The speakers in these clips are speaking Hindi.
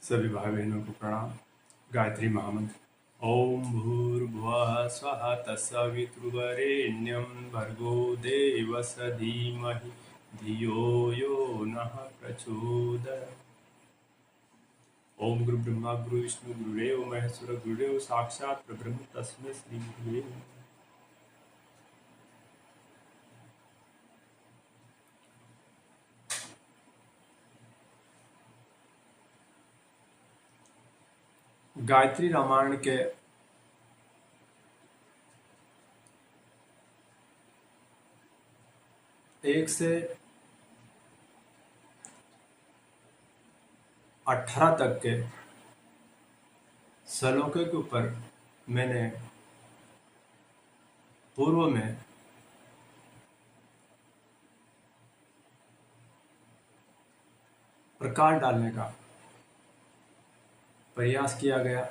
सभी भाई बहनों को प्रणाम। गायत्री महामंत्र। ओम भूर्भुवः स्वः तत्सवितुर्वरेण्यं भर्गो देवस्य धीमहि धियो यो नः प्रचोदयात्। ओम गुरु ब्रह्मा गुरु विष्णु गुरुदेव महेश्वर गुरुदेव साक्षात् परब्रह्म तस्मै श्री गुरुवे नमः। गायत्री रामायण के एक से 18 तक के श्लोकों के ऊपर मैंने पूर्व में प्रकाश डालने का प्रयास किया गया।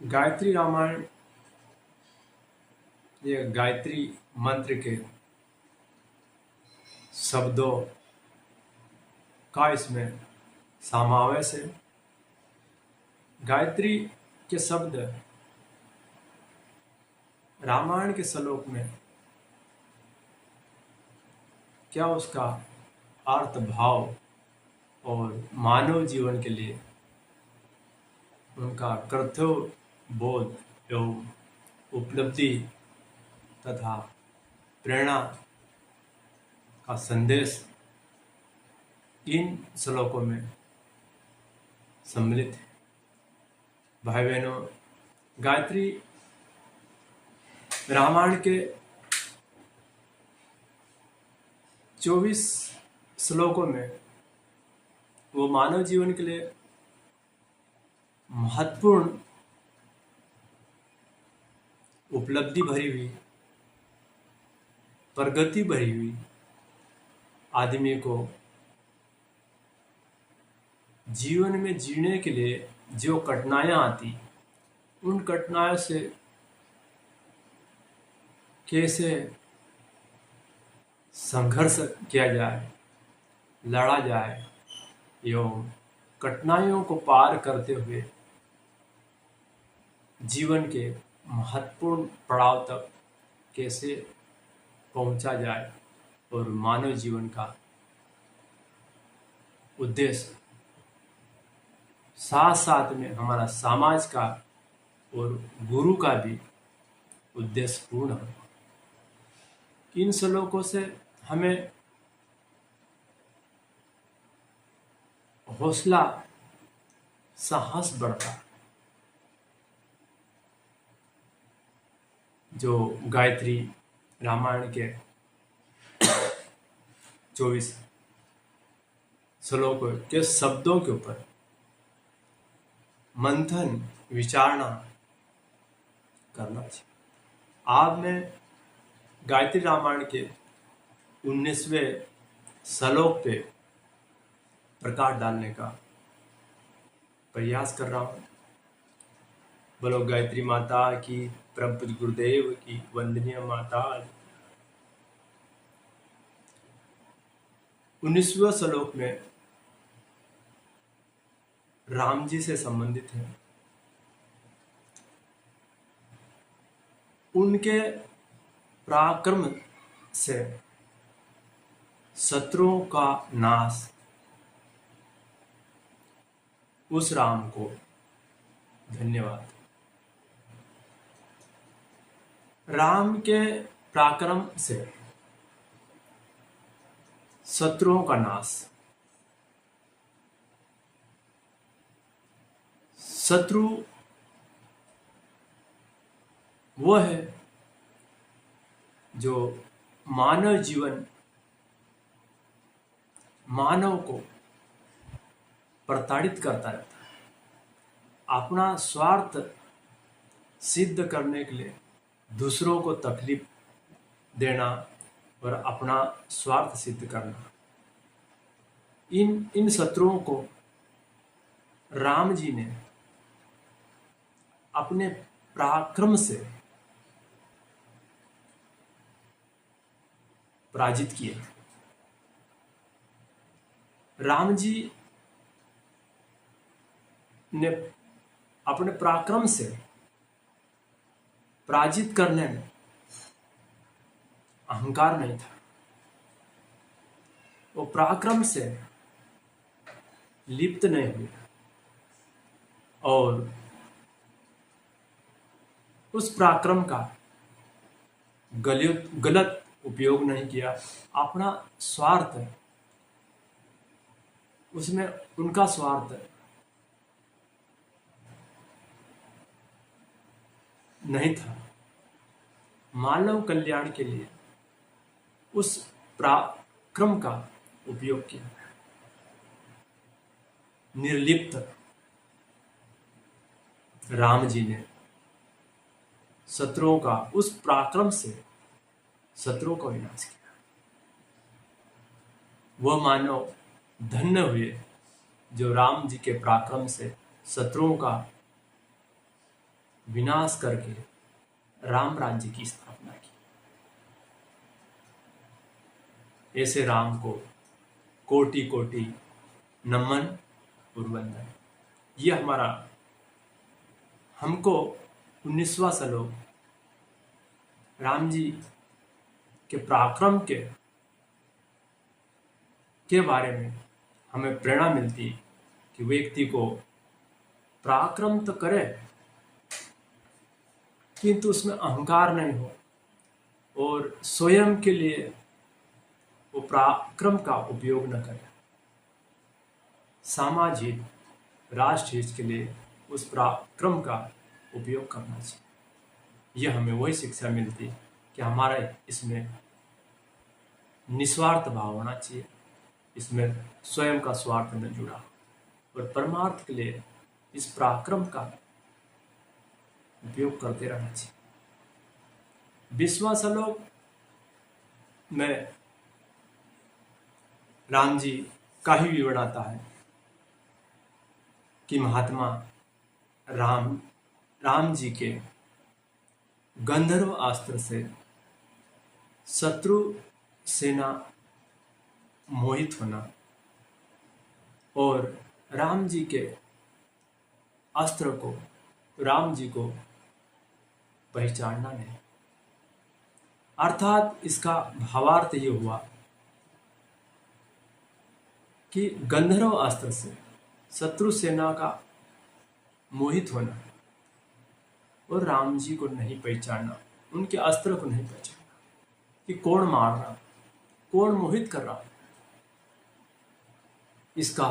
गायत्री रामायण ये गायत्री मंत्र के शब्दों का इसमें समावेश है। गायत्री के शब्द रामायण के श्लोक में क्या उसका अर्थ भाव और मानव जीवन के लिए उनका कर्तव्य बोध एवं उपलब्धि तथा प्रेरणा का संदेश इन श्लोकों में सम्मिलित है। भाई बहनों, गायत्री रामायण के 24 श्लोकों में वो मानव जीवन के लिए महत्वपूर्ण उपलब्धि भरी हुई, प्रगति भरी हुई आदमी को जीवन में जीने के लिए जो कठिनाइयां आती, उन कठिनाइयों से कैसे संघर्ष किया जाए, लड़ा जाए एवं कठिनाइयों को पार करते हुए जीवन के महत्वपूर्ण पड़ाव तक कैसे पहुंचा जाए और मानव जीवन का उद्देश्य साथ साथ में हमारा समाज का और गुरु का भी उद्देश्य पूर्ण हो। इन श्लोकों से हमें हौसला साहस बढ़ता। जो गायत्री रामायण के 24 श्लोकों के शब्दों के ऊपर मंथन विचारणा करना चाहिए। आज मैं गायत्री रामायण के 19वें श्लोक पे प्रकाश डालने का प्रयास कर रहा हूँ। बोलो गायत्री माता की, परम पूज्य गुरुदेव की वंदनीय माता। 19वें श्लोक में राम जी से संबंधित है। उनके पराक्रम से शत्रुओं का नाश, उस राम को धन्यवाद। राम के पराक्रम से शत्रुओं का नाश। शत्रु वो है जो मानव जीवन, मानव को प्रताड़ित करता रहता है। अपना स्वार्थ सिद्ध करने के लिए दूसरों को तकलीफ देना और अपना स्वार्थ सिद्ध करना, इन शत्रुओं को राम जी ने अपने पराक्रम से पराजित किया। राम जी ने अपने पराक्रम से पराजित करने में अहंकार नहीं था। वो पराक्रम से लिप्त नहीं हुए और उस पराक्रम का गलत उपयोग नहीं किया। अपना स्वार्थ, उसमें उनका स्वार्थ नहीं था, मानव कल्याण के लिए उस पराक्रम का उपयोग किया। निर्लिप्त राम जी ने शत्रुओं का, उस पराक्रम से शत्रुओं का विनाश किया। वह मानव धन्य हुए जो राम जी के पराक्रम से शत्रुओं का विनाश करके राम राज्य की स्थापना की। ऐसे राम को कोटि कोटि नमन और वंदन। ये हमारा, हमको 19वां श्लोक राम जी के पराक्रम के बारे में हमें प्रेरणा मिलती कि व्यक्ति को पराक्रम तो करे किंतु उसमें अहंकार नहीं हो और स्वयं के लिए वो पराक्रम का उपयोग न करे। सामाजिक राष्ट्र हित के लिए उस पराक्रम का उपयोग करना चाहिए। यह हमें वही शिक्षा मिलती कि हमारा इसमें निस्वार्थ भाव होना चाहिए, इसमें स्वयं का स्वार्थ न जुड़ा और परमार्थ के लिए इस पराक्रम का उपयोग करते रहना चाहिए। 20वां श्लोक में राम जी का ही विवरण आता है कि महात्मा राम जी के गंधर्व अस्त्र से शत्रु सेना मोहित होना और राम जी के अस्त्र को, राम जी को पहचानना नहीं। अर्थात इसका भावार्थ ये हुआ कि गंधर्व अस्त्र से शत्रु सेना का मोहित होना और राम जी को नहीं पहचानना, उनके अस्त्र को नहीं पहचानना कि कौन मार रहा, कौन मोहित कर रहा। इसका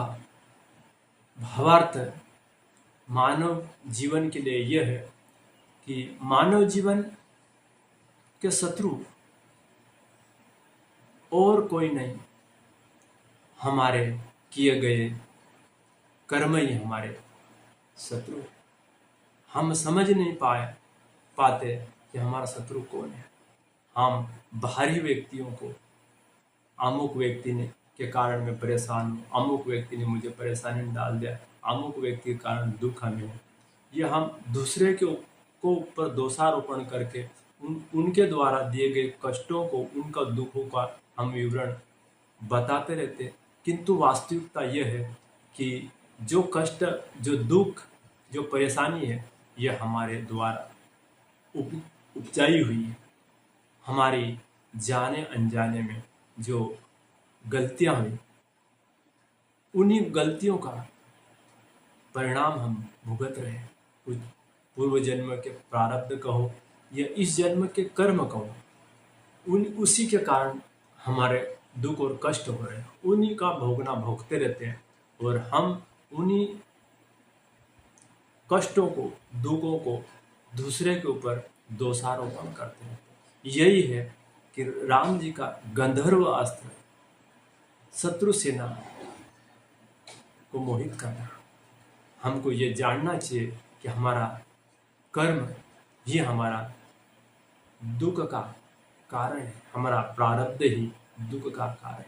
भावार्थ मानव जीवन के लिए यह है कि मानव जीवन के शत्रु और कोई नहीं, हमारे किए गए कर्म ही हमारे शत्रु। हम समझ नहीं पाते कि हमारा शत्रु कौन है। हम बाहरी व्यक्तियों को, अमुक व्यक्ति ने के कारण मैं परेशान हूँ, अमुक व्यक्ति ने मुझे परेशानी में डाल दिया, अमुक व्यक्ति के कारण दुख हमें है, यह हम दूसरे को ऊपर दोषारोपण करके उनके द्वारा दिए गए कष्टों को, उनका दुखों का हम विवरण बताते रहते। किंतु वास्तविकता यह है कि जो कष्ट, जो दुख, जो परेशानी है, यह हमारे द्वारा उपजाई हुई है। हमारी जाने अनजाने में जो गलतियां हुई, उन्हीं गलतियों का परिणाम हम भुगत रहे हैं। कुछ पूर्व जन्म के प्रारब्ध कहो या इस जन्म के कर्म कहो, उसी के कारण हमारे दुख और कष्ट हो रहे हैं, उन्हीं का भोगते रहते हैं और हम उन्हीं कष्टों को, दुखों को दूसरे के ऊपर दोषारोपण करते हैं। यही है कि राम जी का गंधर्व अस्त्र शत्रु सेना को मोहित करना। हमको ये जानना चाहिए कि हमारा कर्म ही हमारा दुख का कारण है, हमारा प्रारब्ध ही दुख का कारण।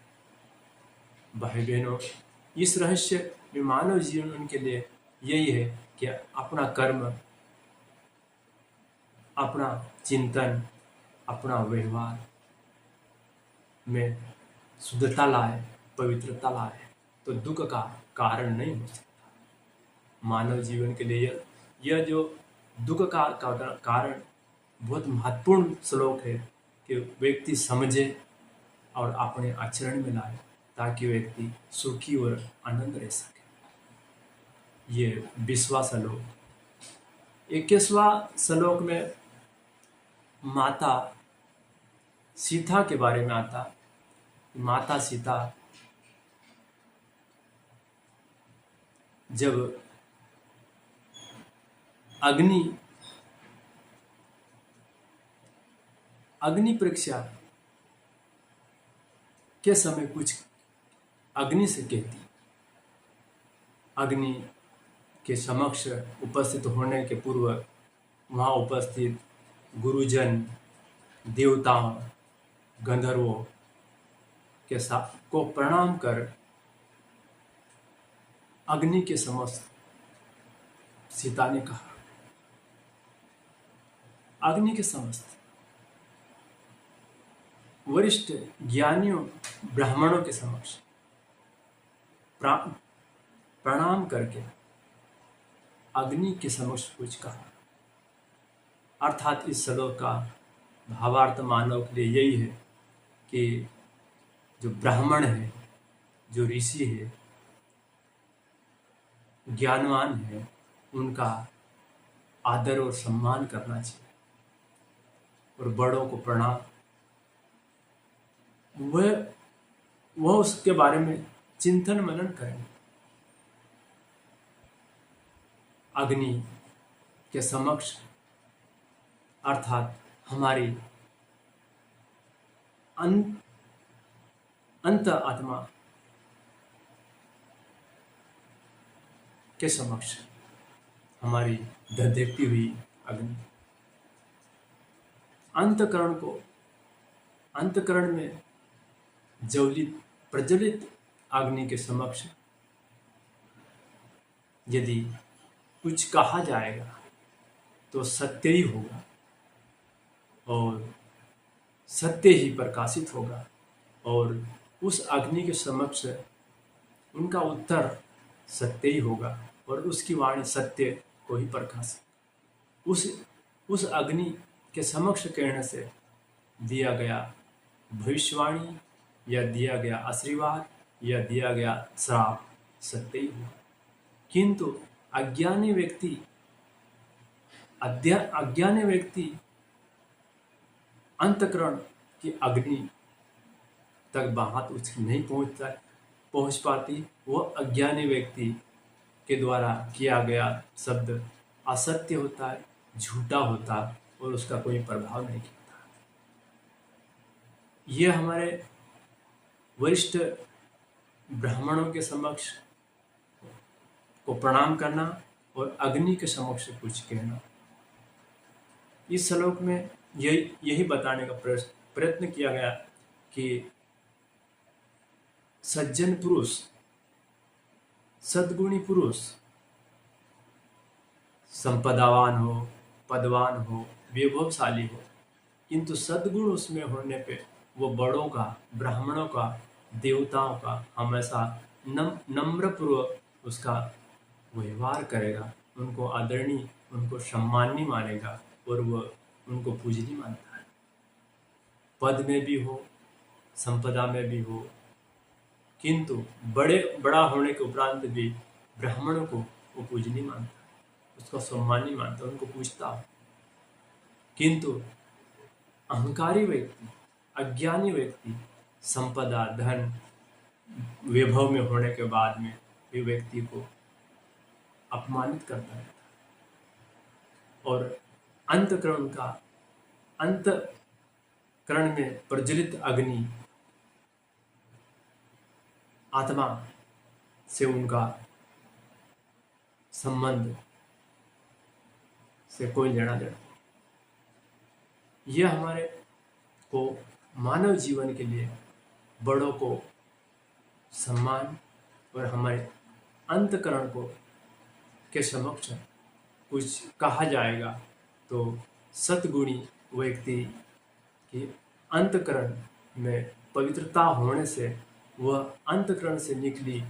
भाई बहनों, इस रहस्य में मानव जीवन उनके लिए यही है कि अपना कर्म, अपना चिंतन, अपना व्यवहार में शुद्धता लाए, पवित्रता लाए तो दुख का कारण नहीं हो सकता। मानव जीवन के लिए यह जो दुख का कारण बहुत महत्वपूर्ण श्लोक है कि व्यक्ति समझे और अपने आचरण में लाए, ताकि व्यक्ति सुखी और आनंद रह सके। ये 20वां श्लोक। 21वां श्लोक में माता सीता के बारे में आता। माता सीता जब अग्नि परीक्षा के समय कुछ अग्नि से कहती, अग्नि के समक्ष उपस्थित होने के पूर्व वहाँ उपस्थित गुरुजन, देवताओं, गंधर्वों के साथ को प्रणाम कर अग्नि के समक्ष सीता ने कहा, अग्नि के समस्त वरिष्ठ ज्ञानियों ब्राह्मणों के समक्ष प्रणाम करके अग्नि के समक्ष कुछ कहा। अर्थात इस श्लोक का भावार्थ मानव के लिए यही है कि जो ब्राह्मण है, जो ऋषि है, ज्ञानवान है, उनका आदर और सम्मान करना चाहिए और बड़ों को प्रणाम। वह उसके बारे में चिंतन मनन करें। अग्नि के समक्ष अर्थात हमारी अंत आत्मा के समक्ष हमारी धधकती हुई अग्नि, अंतकरण में प्रज्वलित अग्नि के समक्ष यदि कुछ कहा जाएगा तो सत्य ही होगा और सत्य ही प्रकाशित होगा, और उस अग्नि के समक्ष उनका उत्तर सत्य ही होगा और उसकी वाणी सत्य को ही प्रकाशित। उस अग्नि के समक्ष कहने से दिया गया भविष्यवाणी या दिया गया आशीर्वाद या दिया गया श्राप सत्य ही होगा। किंतु अज्ञानी व्यक्ति अंतकरण की अग्नि तक बात उसकी नहीं पहुंच पाती। वह अज्ञानी व्यक्ति के द्वारा किया गया शब्द असत्य होता है, झूठा होता है और उसका कोई प्रभाव नहीं पड़ता। यह हमारे वरिष्ठ ब्राह्मणों के समक्ष को प्रणाम करना और अग्नि के समक्ष कुछ कहना। इस श्लोक में यही बताने का प्रयत्न किया गया कि सज्जन पुरुष, सद्गुणी पुरुष संपदावान हो, पदवान हो, वैभवशाली हो, किंतु सद्गुण उसमें होने पे वो बड़ों का, ब्राह्मणों का, देवताओं का हमेशा नम्रपूर्वक उसका व्यवहार करेगा, उनको आदरणीय, उनको सम्माननीय मानेगा और वह उनको पूजनीय मानता है। पद में भी हो, संपदा में भी हो, किंतु बड़ा होने के उपरांत भी ब्राह्मणों को वो पूजनीय मानता है, उसका सम्माननीय मानता है, उनको पूजता है। किंतु अहंकारी व्यक्ति, अज्ञानी व्यक्ति संपदा, धन, वैभव में होने के बाद में भी व्यक्ति को अपमानित करता है और अंतकरण में प्रज्वलित अग्नि आत्मा से उनका संबंध से कोई लेना देना। यह हमारे को मानव जीवन के लिए बड़ों को सम्मान और हमारे अंतकरण को के समक्ष कुछ कहा जाएगा तो सतगुणी व्यक्ति की अंतकरण में पवित्रता होने से वह अंतकरण से निकली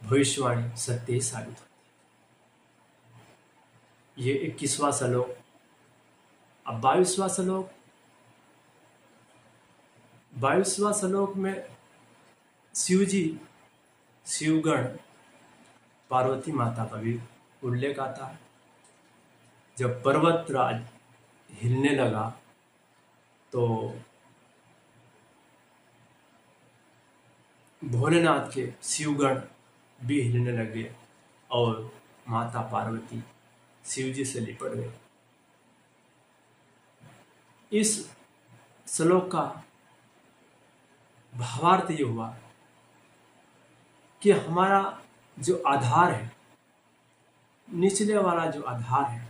भविष्यवाणी सत्य ही साबित होती। ये 21वां श्लोक। अब 22वां श्लोक में शिव जी, शिवगण, पार्वती माता का भी उल्लेख आता है। जब पर्वतराज हिलने लगा तो भोलेनाथ के शिवगण भी हिलने लगे और माता पार्वती शिव जी से लिपट गए। इस श्लोक का भावार्थ ये हुआ कि हमारा जो आधार है, निचले वाला जो आधार है,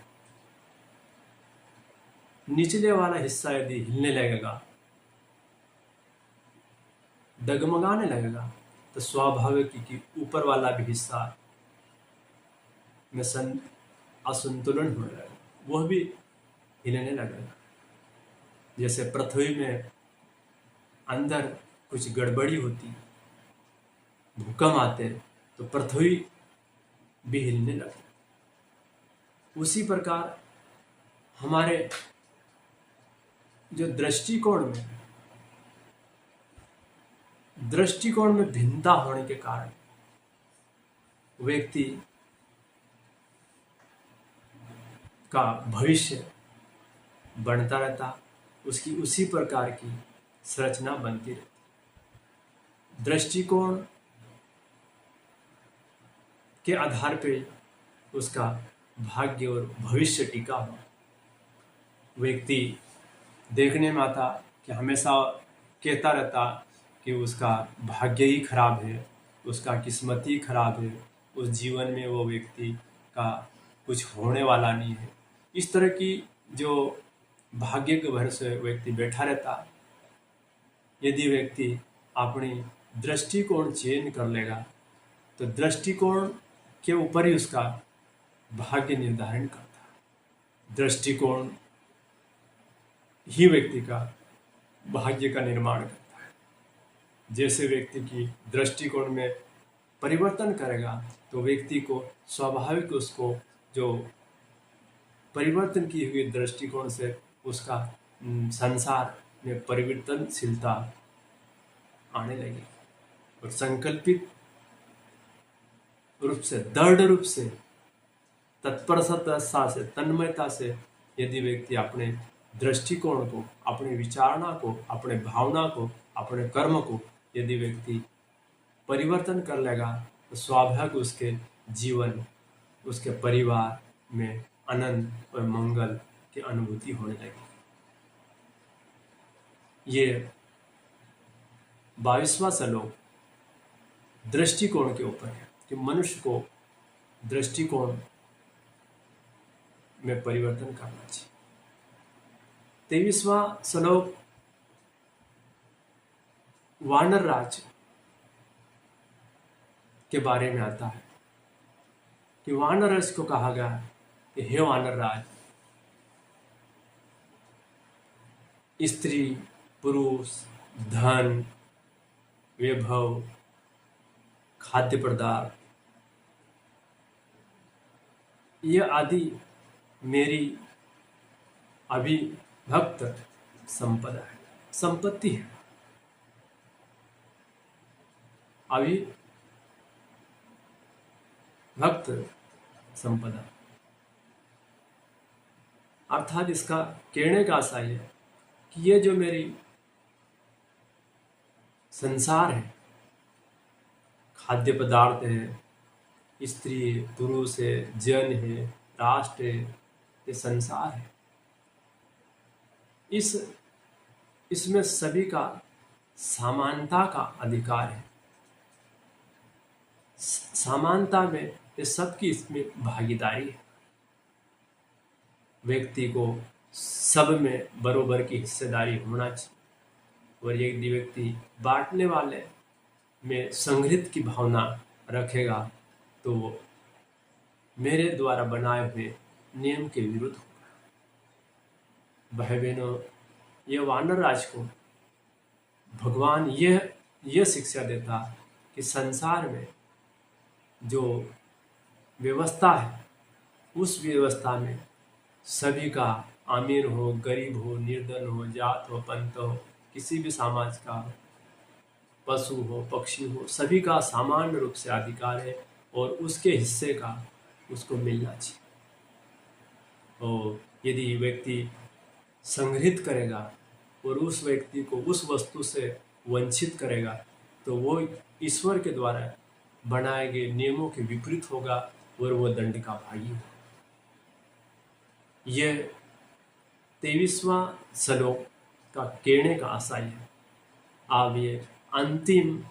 निचले वाला हिस्सा यदि हिलने लगेगा, डगमगाने लगेगा, तो स्वाभाविक कि ऊपर वाला भी हिस्सा में असंतुलन होने लगेगा, वह भी हिलने लगेगा। जैसे पृथ्वी में अंदर कुछ गड़बड़ी होती, भूकंप आते तो पृथ्वी भी हिलने लगती। उसी प्रकार हमारे जो दृष्टिकोण में भिन्नता होने के कारण व्यक्ति का भविष्य बनता रहता, उसकी उसी प्रकार की संरचना बनती रहती। दृष्टिकोण के आधार पे उसका भाग्य और भविष्य टिका हुआ। व्यक्ति देखने में आता कि हमेशा कहता रहता कि उसका भाग्य ही खराब है, उसका किस्मत ही खराब है, उस जीवन में वो व्यक्ति का कुछ होने वाला नहीं है। इस तरह की जो भाग्य के भरोसे व्यक्ति बैठा रहता, यदि व्यक्ति अपनी दृष्टिकोण चेंज कर लेगा तो दृष्टिकोण के ऊपर ही उसका भाग्य निर्धारण करता है। दृष्टिकोण ही व्यक्ति का भाग्य का निर्माण करता है। जैसे व्यक्ति की दृष्टिकोण में परिवर्तन करेगा तो व्यक्ति को स्वाभाविक उसको जो परिवर्तन की हुई दृष्टिकोण से उसका संसार में परिवर्तनशीलता आने लगी और संकल्पित रूप से, दृढ़ रूप से, तत्परता से, तन्मयता से यदि व्यक्ति अपने दृष्टिकोण को, अपनी विचारणा को, अपने भावना को, अपने कर्म को यदि व्यक्ति परिवर्तन कर लेगा तो स्वाभाविक उसके जीवन, उसके परिवार में आनंद और मंगल की अनुभूति होने लगी। ये 22वां श्लोक दृष्टिकोण के ऊपर है कि मनुष्य को दृष्टिकोण में परिवर्तन करना चाहिए। 23वां श्लोक वानर राज के बारे में आता है कि वानर राज को कहा गया कि हे वानर राज, स्त्री, पुरुष, धन, वैभव, खाद्य पदार्थ, ये आदि मेरी अभिभक्त संपदा है, संपत्ति है। अभिभक्त संपदा अर्थात इसका कहने का आशय है कि ये जो मेरी संसार है, खाद्य पदार्थ है, स्त्री है, पुरुष है, जन है, राष्ट्र है, ये संसार है। इसमें सभी का समानता का अधिकार है। समानता में ये सबकी इसमें भागीदारी है। व्यक्ति को सब में बरोबर की हिस्सेदारी होना चाहिए और यदि व्यक्ति बांटने वाले में संग्रहित की भावना रखेगा तो वो मेरे द्वारा बनाए हुए नियम के विरुद्ध होगा। भाई बहनों, ये वानर राज को भगवान यह शिक्षा देता कि संसार में जो व्यवस्था है उस व्यवस्था में सभी का, अमीर हो, गरीब हो, निर्धन हो, जात हो, पंथ हो, किसी भी समाज का हो, पशु हो, पक्षी हो, सभी का सामान्य रूप से अधिकार है और उसके हिस्से का उसको मिलना चाहिए। और यदि व्यक्ति संग्रहित करेगा और उस व्यक्ति को उस वस्तु से वंचित करेगा तो वो ईश्वर के द्वारा बनाए गए नियमों के विपरीत होगा और वो दंड का भागी होगा। यह 23वां श्लोक का कहने का आशय है। अब ये अंतिम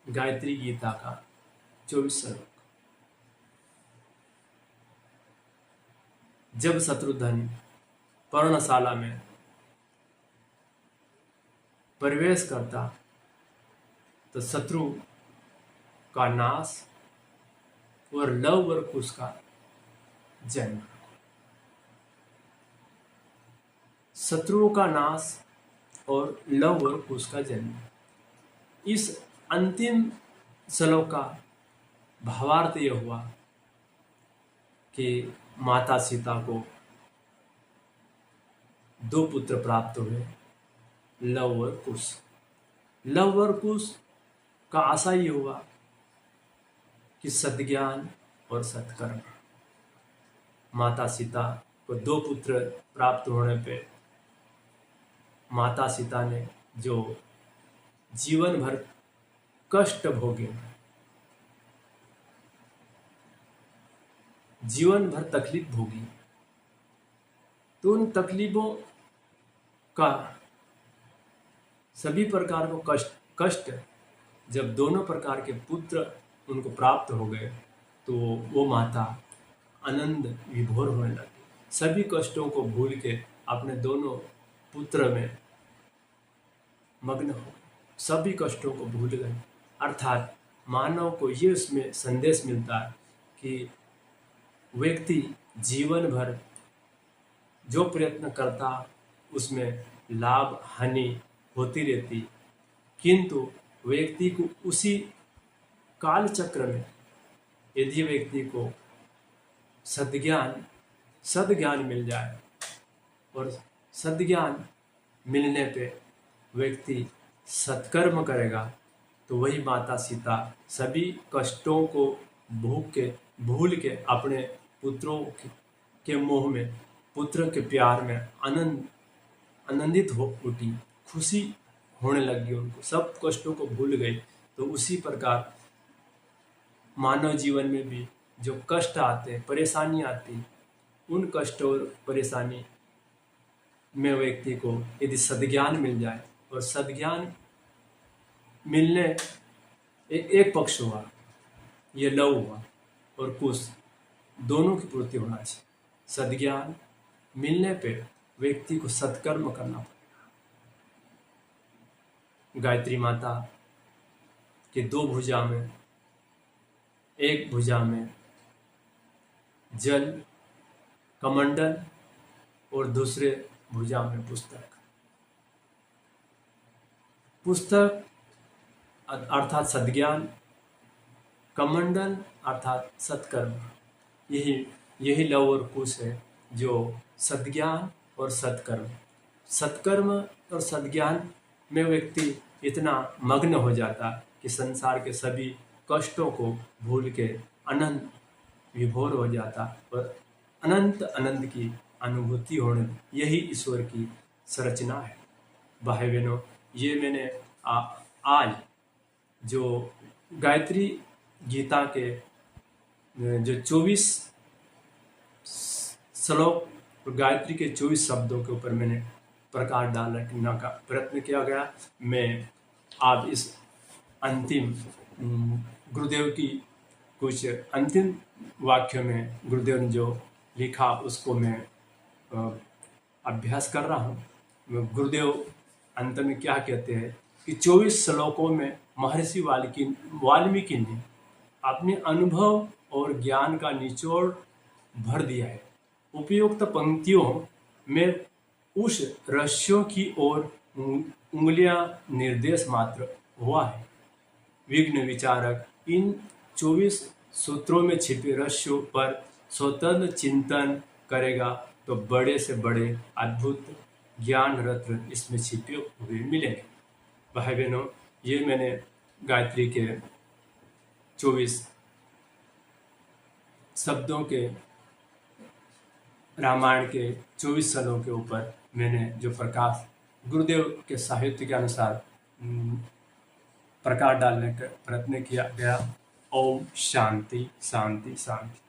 गायत्री गीता का 24 श्लोक। जब शत्रुघ्न पर्णशाला में प्रवेश करता तो शत्रु का नाश और लव और कुश का जन्म। शत्रुओं का नाश और लव और कुश का जन्म। इस अंतिम श्लोक का भावार्थ यह हुआ कि माता सीता को 2 पुत्र प्राप्त हुए, लव और कुश। लव और कुश का आशय ये हुआ कि सद्ज्ञान और सत्कर्म। माता सीता को 2 पुत्र प्राप्त होने पे माता सीता ने जो जीवन भर कष्ट भोगे, जीवन भर तकलीफ भोगी, तो उन तकलीफों का सभी प्रकार को कष्ट जब दोनों प्रकार के पुत्र उनको प्राप्त हो गए तो वो माता आनंद विभोर होने लगी। सभी कष्टों को भूल के अपने दोनों पुत्र में मग्न हो गए, सभी कष्टों को भूल गए। अर्थात मानव को ये उसमें संदेश मिलता है कि व्यक्ति जीवन भर जो प्रयत्न करता उसमें लाभ हानि होती रहती, किंतु व्यक्ति को उसी काल चक्र में यदि व्यक्ति को सद्ज्ञान मिल जाए और सद्ज्ञान मिलने पे व्यक्ति सत्कर्म करेगा तो वही माता सीता सभी कष्टों को भूल के अपने पुत्रों के मोह में, पुत्र के प्यार में आनंदित हो उठी, खुशी होने लगी, उनको सब कष्टों को भूल गई। तो उसी प्रकार मानव जीवन में भी जो कष्ट आते, परेशानी आती, उन कष्ट और परेशानी में व्यक्ति को यदि सद्ज्ञान मिल जाए, और सद्ज्ञान मिलने एक पक्ष हुआ, ये लव हुआ और कुश, दोनों की पूर्ति होना चाहिए। सद्ज्ञान मिलने पे व्यक्ति को सत्कर्म करना पड़ेगा। गायत्री माता के 2 भुजा में, एक भुजा में जल कमंडल और दूसरे भुजा में पुस्तक अर्थात सद्ज्ञान, कमंडल अर्थात सत्कर्म। यही लव और कुश है जो सद्ज्ञान और सत्कर्म और सद्ज्ञान में व्यक्ति इतना मग्न हो जाता कि संसार के सभी कष्टों को भूल के अनंत विभोर हो जाता और अनंत आनंद की अनुभूति होने, यही ईश्वर की संरचना है। भाई बहनों, ये मैंने आज जो गायत्री गीता के जो 24 श्लोक और गायत्री के 24 शब्दों के ऊपर मैंने प्रकाश डालने का प्रयत्न किया गया। मैं आप इस अंतिम गुरुदेव की कुछ अंतिम वाक्य में गुरुदेव ने जो लिखा उसको मैं अभ्यास कर रहा हूँ। गुरुदेव अंत में क्या कहते हैं कि 24 श्लोकों में महर्षि वाल्मीकि ने अपने अनुभव और ज्ञान का निचोड़ भर दिया है। उपयुक्त पंक्तियों में उस रहस्यों की ओर उंगलियां निर्देश मात्र हुआ है। विघ्न विचारक इन 24 सूत्रों में छिपे रहस्यों पर स्वतंत्र चिंतन करेगा तो बड़े से बड़े अद्भुत ज्ञान रत्न इसमें छिपे हुए मिलेंगे। भाई बहनों, ये मैंने गायत्री के 24 शब्दों के रामायण के 24 सलों के ऊपर मैंने जो प्रकाश गुरुदेव के साहित्य के अनुसार प्रकाश डालने का प्रयत्न किया गया। ओम शांति शांति शांति।